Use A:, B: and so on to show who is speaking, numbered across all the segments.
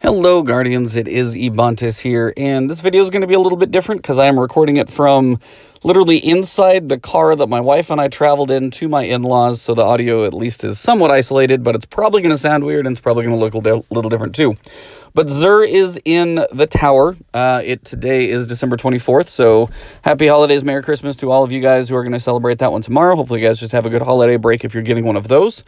A: Hello Guardians, it is Ebontis here, and this video is going to be a little bit different because I am recording it from literally inside the car that my wife and I traveled in to my in-laws, so the audio at least is somewhat isolated, but it's probably going to sound weird and it's probably going to look a little different too. But Zur is in the tower. Today is December 24th, so happy holidays, Merry Christmas to all of you guys who are going to celebrate that one tomorrow. Hopefully you guys just have a good holiday break if you're getting one of those.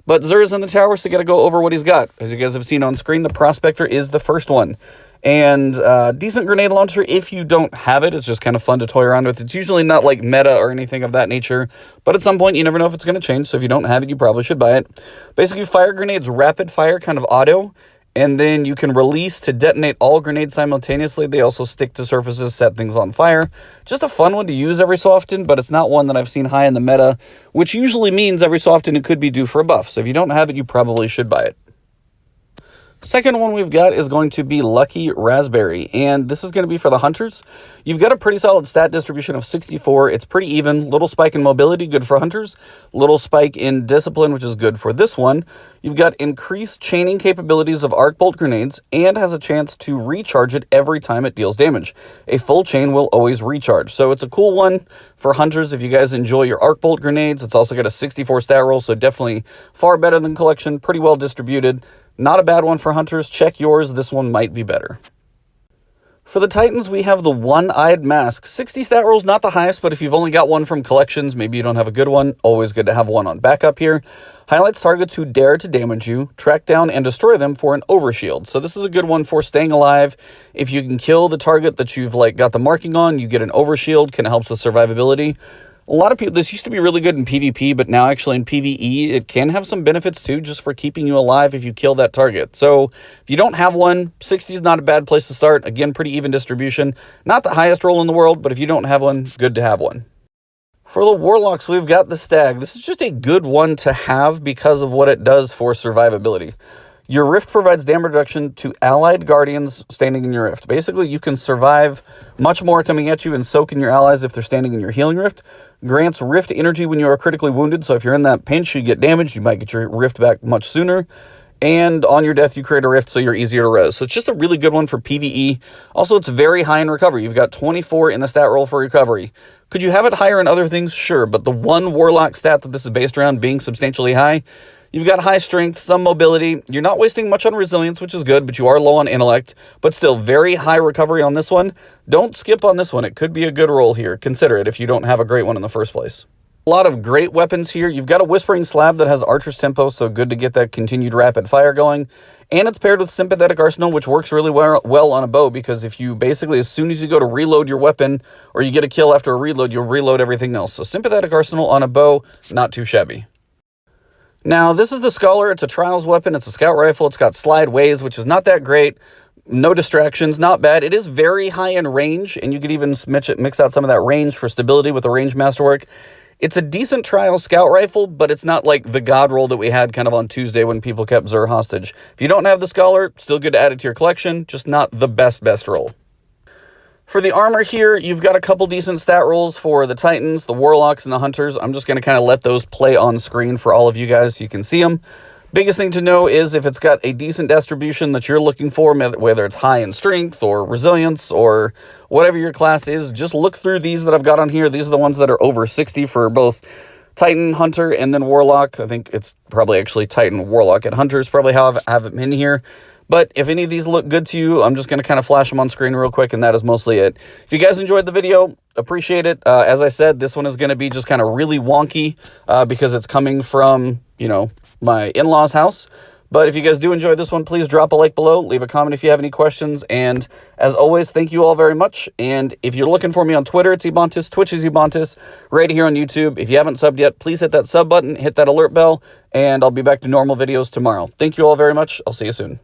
A: But Zur is in the tower, so you got to go over what he's got. As you guys have seen on screen, the Prospector is the first one. And decent grenade launcher if you don't have it. It's just kind of fun to toy around with. It's usually not like meta or anything of that nature, but at some point you never know if it's going to change, so if you don't have it, you probably should buy it. Basically, fire grenades rapid fire, kind of auto, and then you can release to detonate all grenades simultaneously. They also stick to surfaces, set things on fire. Just a fun one to use every so often, but it's not one that I've seen high in the meta, which usually means every so often it could be due for a buff. So if you don't have it, you probably should buy it. Second one we've got is going to be Lucky Raspberry, and this is going to be for the hunters. You've got a pretty solid stat distribution of 64. It's pretty even. Little spike in mobility, good for hunters. Little spike in discipline, which is good for this one. You've got increased chaining capabilities of arc bolt grenades and has a chance to recharge it every time it deals damage. A full chain will always recharge. So it's a cool one for hunters if you guys enjoy your arc bolt grenades. It's also got a 64 stat roll, so definitely far better than collection. Pretty well distributed. Not a bad one for hunters. Check yours. This one might be better. For the Titans, we have the One-Eyed Mask. 60 stat rolls, not the highest, but if you've only got one from collections, maybe you don't have a good one, always good to have one on backup here. Highlights targets who dare to damage you, track down and destroy them for an overshield. So this is a good one for staying alive. If you can kill the target that you've got the marking on, you get an overshield, kind of helps with survivability. A lot of people, this used to be really good in PvP, but now actually in PvE, it can have some benefits too, just for keeping you alive if you kill that target. So if you don't have one, 60 is not a bad place to start. Again, pretty even distribution. Not the highest roll in the world, but if you don't have one, good to have one. For the Warlocks, we've got the Stag. This is just a good one to have because of what it does for survivability. Your Rift provides damage reduction to allied guardians standing in your Rift. Basically, you can survive much more coming at you and soak in your allies if they're standing in your healing Rift. Grants Rift energy when you are critically wounded, so if you're in that pinch, you get damaged, you might get your Rift back much sooner. And on your death, you create a Rift, so you're easier to res. So it's just a really good one for PvE. Also, it's very high in recovery. You've got 24 in the stat roll for recovery. Could you have it higher in other things? Sure, but the one Warlock stat that this is based around being substantially high, you've got high strength, some mobility. You're not wasting much on resilience, which is good, but you are low on intellect. But still, very high recovery on this one. Don't skip on this one. It could be a good roll here. Consider it if you don't have a great one in the first place. A lot of great weapons here. You've got a Whispering Slab that has Archer's Tempo, so good to get that continued rapid fire going. And it's paired with Sympathetic Arsenal, which works really well on a bow, because if you basically, as soon as you go to reload your weapon, or you get a kill after a reload, you'll reload everything else. So Sympathetic Arsenal on a bow, not too shabby. Now, this is the Scholar. It's a Trials weapon. It's a scout rifle. It's got slide ways, which is not that great. No distractions, not bad. It is very high in range, and you could even mix out some of that range for stability with the range masterwork. It's a decent Trials scout rifle, but it's not like the God roll that we had kind of on Tuesday when people kept Zur hostage. If you don't have the Scholar, still good to add it to your collection, just not the best roll. For the armor here, you've got a couple decent stat rolls for the Titans, the Warlocks, and the Hunters. I'm just going to kind of let those play on screen for all of you guys so you can see them. Biggest thing to know is if it's got a decent distribution that you're looking for, whether it's high in strength or resilience or whatever your class is, just look through these that I've got on here. These are the ones that are over 60 for both Titan, Hunter, and then Warlock. I think it's probably actually Titan, Warlock, and Hunter is probably how I have them in here. But if any of these look good to you, I'm just going to kind of flash them on screen real quick, and that is mostly it. If you guys enjoyed the video, appreciate it. As I said, this one is going to be just kind of really wonky because it's coming from, my in-laws' house. But if you guys do enjoy this one, please drop a like below, leave a comment if you have any questions, and as always, thank you all very much. And if you're looking for me on Twitter, it's Ebontis, Twitch is Ebontis, right here on YouTube. If you haven't subbed yet, please hit that sub button, hit that alert bell, and I'll be back to normal videos tomorrow. Thank you all very much. I'll see you soon.